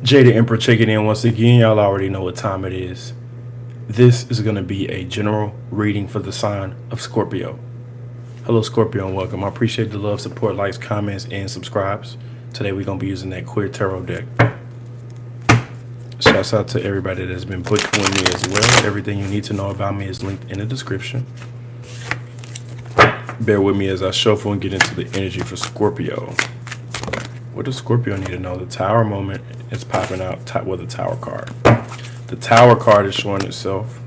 Jada Emperor checking in once again. Y'all already know what time it is. This is going to be a general reading for the sign of Scorpio. Hello, Scorpio, and welcome. I appreciate the love, support, likes, comments, and subscribes. Today, we're going to be using that Queer Tarot deck. Shouts out to everybody that's been booking with me as well. Everything you need to know about me is linked in the description. Bear with me as I shuffle and get into the energy for Scorpio. What does Scorpio need to know? The Tower moment is popping out with the Tower card. The Tower card is showing itself.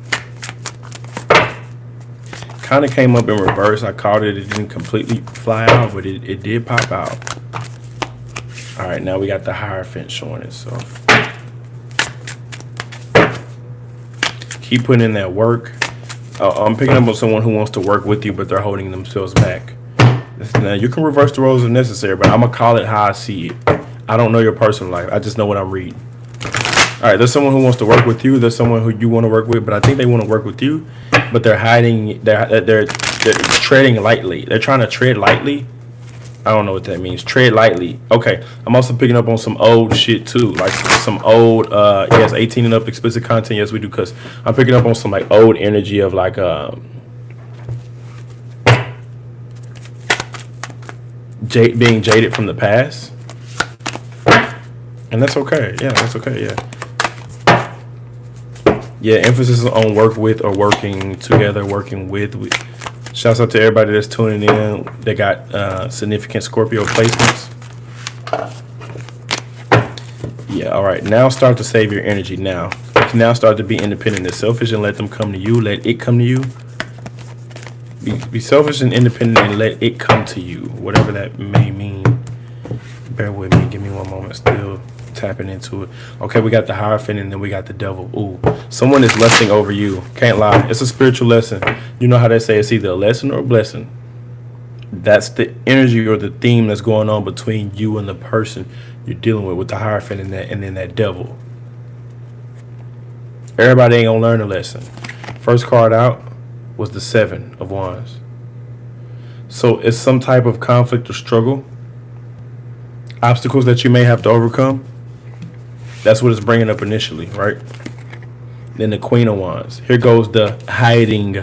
Kind of came up in reverse. I caught it. It didn't completely fly out, but it did pop out. All right, now we got the Hierophant showing itself. Keep putting in that work. I'm picking up on someone who wants to work with you, but they're holding themselves back. Now, you can reverse the roles if necessary, but I'm going to call it how I see it. I don't know your personal life. I just know what I'm reading. All right, there's someone who wants to work with you. There's someone who you want to work with, but I think they want to work with you, but they're hiding. They're treading lightly. They're trying to tread lightly. I don't know what that means. Tread lightly. Okay, I'm also picking up on some old shit, too. Like some old, yes, 18 and up explicit content. Yes, we do, because I'm picking up on some, like, old energy of, like, being jaded from the past, and that's okay. Yeah, that's okay. Yeah, emphasis on work with or working together, working with. Shouts out to everybody that's tuning in. They got significant Scorpio placements. Yeah, all right. Now start to save your energy. Now start to be independent and selfish and let them come to you. Let it come to you. Be selfish and independent and let it come to you, whatever that may mean. Bear with me. Give me one moment. Still tapping into it. Okay, we got the Hierophant and then we got the Devil. Ooh, someone is lusting over you. Can't lie. It's a spiritual lesson. You know how they say it's either a lesson or a blessing. That's the energy or the theme that's going on between you and the person you're dealing with the Hierophant and then that Devil. Everybody ain't gonna learn a lesson. First card out was the Seven of Wands. So it's some type of conflict or struggle, obstacles that you may have to overcome. That's what it's bringing up initially, right? Then the Queen of Wands. Here goes the hiding.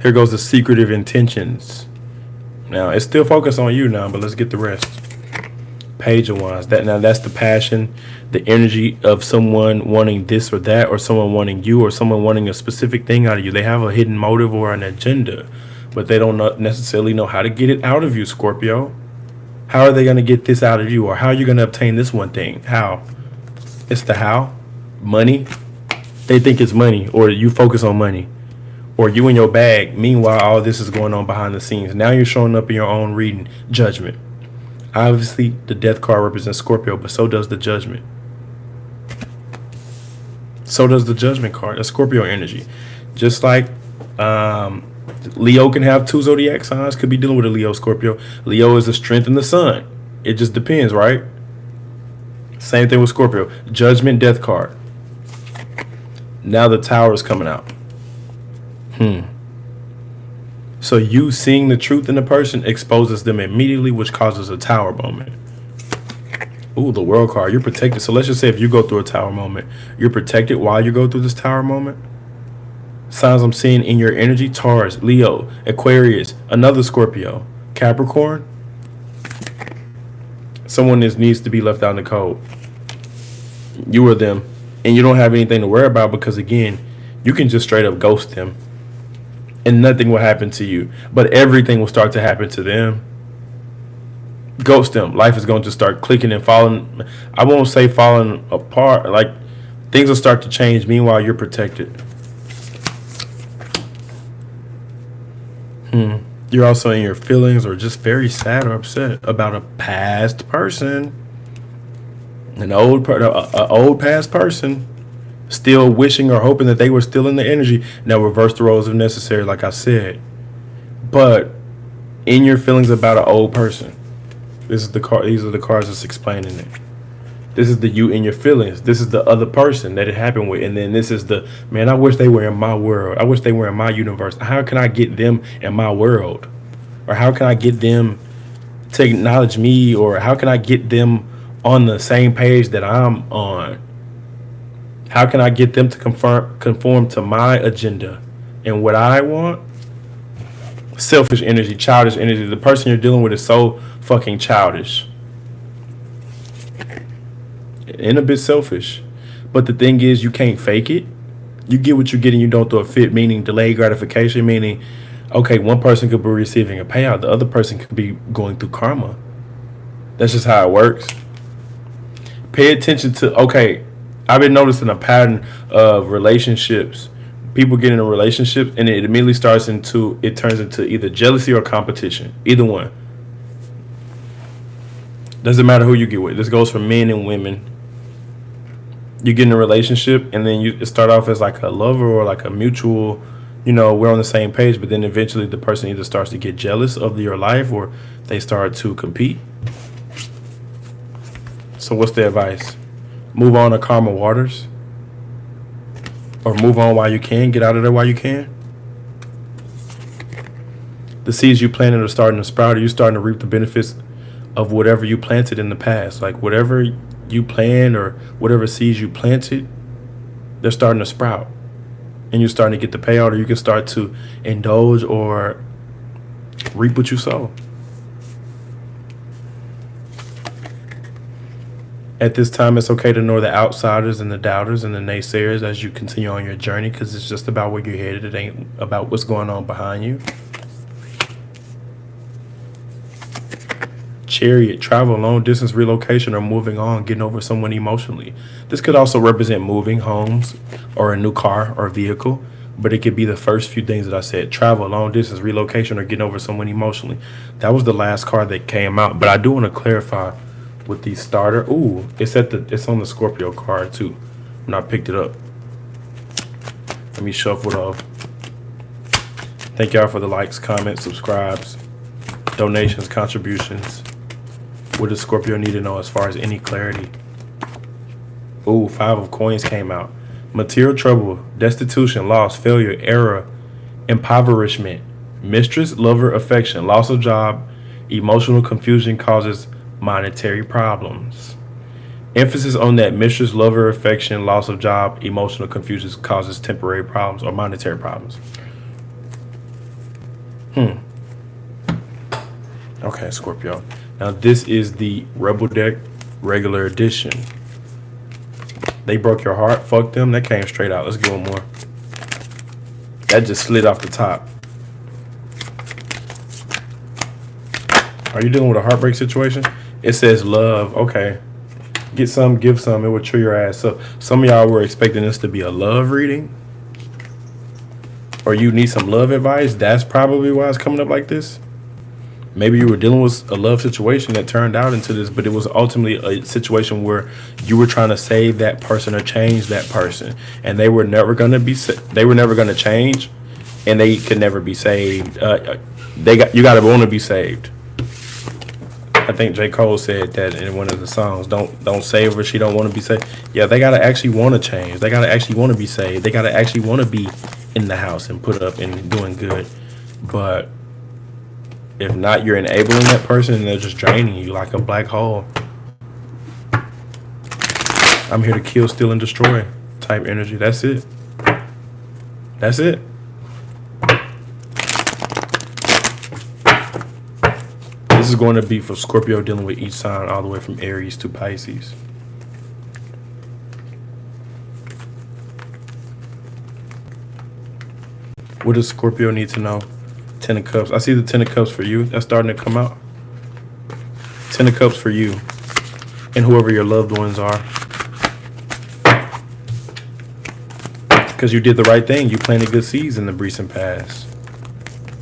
Here goes the secretive intentions. Now it's still focused on you now, but let's get the rest. Page of Wands. That's the passion, the energy of someone wanting this or that, or someone wanting you, or someone wanting a specific thing out of you. They have a hidden motive or an agenda, but they don't necessarily know how to get it out of you, Scorpio. How are they going to get this out of you, or how are you going to obtain this one thing? How? It's the how. Money. They think it's money, or you focus on money, or you in your bag. Meanwhile, all this is going on behind the scenes. Now you're showing up in your own reading. Judgment. Obviously, the Death card represents Scorpio, but so does the Judgment. So does the Judgment card. That's Scorpio energy. Just like Leo can have two zodiac signs, could be dealing with a Leo, Scorpio. Leo is the strength in the sun. It just depends, right? Same thing with Scorpio. Judgment, Death card. Now the Tower is coming out. So you seeing the truth in the person exposes them immediately, which causes a Tower moment. Ooh, the World card. You're protected. So let's just say if you go through a Tower moment, you're protected while you go through this Tower moment. Signs I'm seeing in your energy: Taurus, Leo, Aquarius, another Scorpio, Capricorn. Someone needs to be left out in the cold. You or them. And you don't have anything to worry about because, again, you can just straight up ghost them and nothing will happen to you. But everything will start to happen to them. Ghost them. Life is going to just start clicking and falling. I won't say falling apart. Like, things will start to change. Meanwhile, you're protected. You're also in your feelings or just very sad or upset about a past person. An old past person, still wishing or hoping that they were still in the energy. Now reverse the roles if necessary, like I said. But in your feelings about an old person, this is the card. These are the cards that's explaining it. This is the you in your feelings. This is the other person that it happened with, and then this is the man. I wish they were in my world. I wish they were in my universe. How can I get them in my world, or how can I get them to acknowledge me, or how can I get them on the same page that I'm on? How can I get them to conform to my agenda and what I want? Selfish energy, childish energy. The person you're dealing with is so fucking childish and a bit selfish. But the thing is, you can't fake it. You get what you get and you don't throw a fit, meaning delayed gratification, meaning, okay, one person could be receiving a payout, the other person could be going through karma. That's just how it works. Pay attention to, okay, I've been noticing a pattern of relationships. People get in a relationship and it immediately turns into either jealousy or competition. Either one. Doesn't matter who you get with. This goes for men and women. You get in a relationship and then you start off as like a lover or like a mutual, we're on the same page, but then eventually the person either starts to get jealous of your life or they start to compete. So what's the advice? Move on to calmer waters? Or move on while you can? Get out of there while you can? The seeds you planted are starting to sprout. Are you starting to reap the benefits of whatever you planted in the past? Like whatever you planned or whatever seeds you planted, they're starting to sprout. And you're starting to get the payout, or you can start to indulge or reap what you sow. At this time, it's okay to ignore the outsiders and the doubters and the naysayers as you continue on your journey, because it's just about where you're headed. It ain't about what's going on behind you. Chariot, travel, long distance relocation, or moving on, getting over someone emotionally. This could also represent moving, homes, or a new car or vehicle, but it could be the first few things that I said: travel, long distance relocation, or getting over someone emotionally. That was the last card that came out, but I do want to clarify with the starter. Ooh, it's on the Scorpio card too when I picked it up. Let me shuffle it off. Thank y'all for the likes, comments, subscribes, donations, contributions. What does Scorpio need to know as far as any clarity? Ooh, 5 of coins came out. Material trouble, destitution, loss, failure, error, impoverishment, mistress, lover, affection, loss of job, emotional confusion causes monetary problems. Emphasis on that mistress, lover, affection, loss of job, emotional confusion causes temporary problems or monetary problems. Okay, Scorpio. Now this is the Rebel deck regular edition. They broke your heart. Fuck them. That came straight out. Let's give them more. That just slid off the top. Are you dealing with a heartbreak situation? It says love. Okay. Get some, give some. It will cheer your ass up. Some of y'all were expecting this to be a love reading, or you need some love advice. That's probably why it's coming up like this. Maybe you were dealing with a love situation that turned out into this, but it was ultimately a situation where you were trying to save that person or change that person, and they were never going to change, and they could never be saved. You got to want to be saved. I think J. Cole said that in one of the songs. Don't save her, she don't want to be saved. Yeah, they got to actually want to change. They got to actually want to be saved. They got to actually want to be in the house and put up and doing good. But if not, you're enabling that person and they're just draining you like a black hole. I'm here to kill, steal, and destroy type energy. That's it. That's it. This is going to be for Scorpio dealing with each sign all the way from Aries to Pisces. What does Scorpio need to know? 10 of Cups. I see the 10 of Cups for you. That's starting to come out. 10 of Cups for you and whoever your loved ones are. Because you did the right thing. You planted good seeds in the recent past.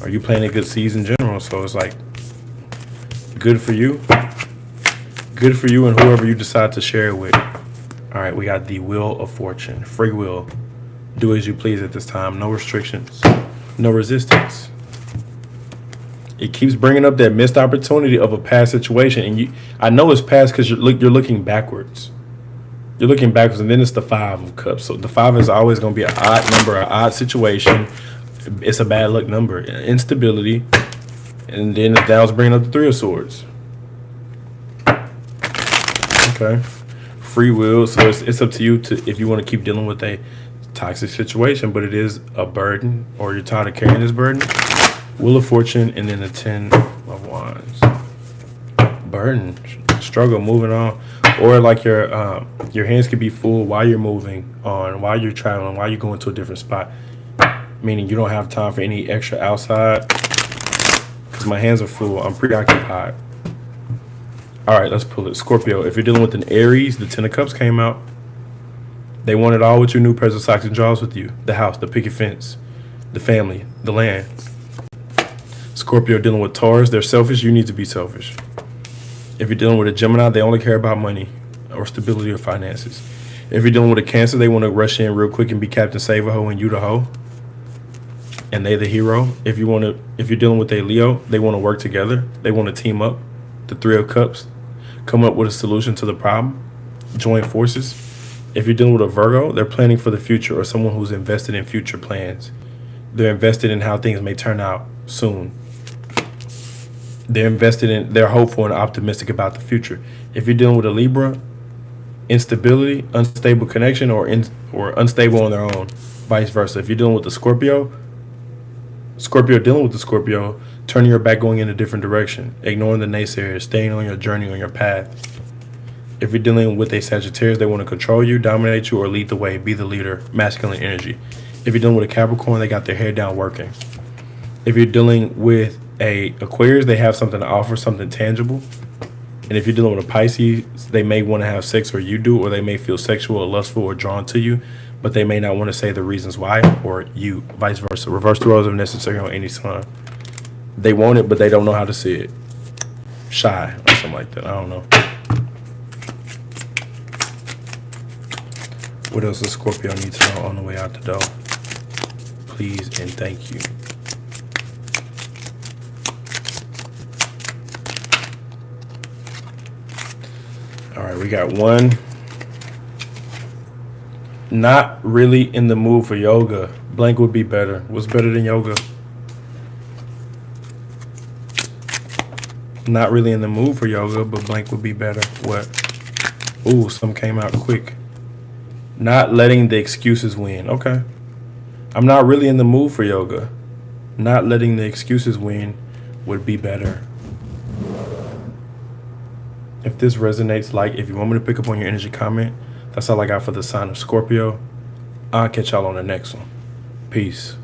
Or you planted good seeds in general. So it's like, good for you. Good for you and whoever you decide to share it with. All right, we got the Wheel of Fortune. Free will. Do as you please at this time. No restrictions. No resistance. It keeps bringing up that missed opportunity of a past situation. And I know it's past because you're looking backwards. You're looking backwards, and then it's the 5 of Cups. So the 5 is always going to be an odd number, an odd situation. It's a bad luck number. Instability. And then it's bringing up the 3 of Swords. Okay. free will. So it's up to you to if you want to keep dealing with a toxic situation, but it is a burden, or you're tired of carrying this burden. Wheel of Fortune, and then the 10 of Wands. Burden, struggle, moving on, or like your hands could be full while you're moving on, while you're traveling, while you're going to a different spot. Meaning you don't have time for any extra outside. Because my hands are full, I'm preoccupied. All right, let's pull it. Scorpio, if you're dealing with an Aries, the 10 of Cups came out. They want it all with your new present socks and jaws with you. The house, the picket fence, the family, the land. Scorpio dealing with Taurus, they're selfish, you need to be selfish. If you're dealing with a Gemini, they only care about money or stability or finances. If you're dealing with a Cancer, they want to rush in real quick and be Captain Save-A-Ho and you the hoe. And they the hero. If you're dealing with a Leo, they want to work together. They want to team up. The 3 of Cups, come up with a solution to the problem. Join forces. If you're dealing with a Virgo, they're planning for the future, or someone who's invested in future plans. They're invested in how things may turn out soon. They're hopeful and optimistic about the future. If you're dealing with a Libra, instability, unstable connection, or unstable on their own. Vice versa. If you're dealing with the Scorpio dealing with the Scorpio, turning your back, going in a different direction, ignoring the naysayers, staying on your journey, on your path. If you're dealing with a Sagittarius, they want to control you, dominate you, or lead the way, be the leader, masculine energy. If you're dealing with a Capricorn, they got their head down working. If you're dealing with a Aquarius, they have something to offer, something tangible. And if you're dealing with a Pisces, they may want to have sex, or you do, or they may feel sexual or lustful or drawn to you, but they may not want to say the reasons why, or you, vice versa. Reverse the roles if necessary on any sign. They want it, but they don't know how to see it. Shy, or something like that. I don't know. What else does Scorpio need to know on the way out the door? Please and thank you. All right, we got one. Not really in the mood for yoga. Blank would be better. What's better than yoga? Not really in the mood for yoga, but blank would be better. What? Ooh, some came out quick. Not letting the excuses win. Okay. I'm not really in the mood for yoga. Not letting the excuses win would be better. If this resonates, if you want me to pick up on your energy, comment. That's all I got for the sign of Scorpio. I'll catch y'all on the next one. Peace.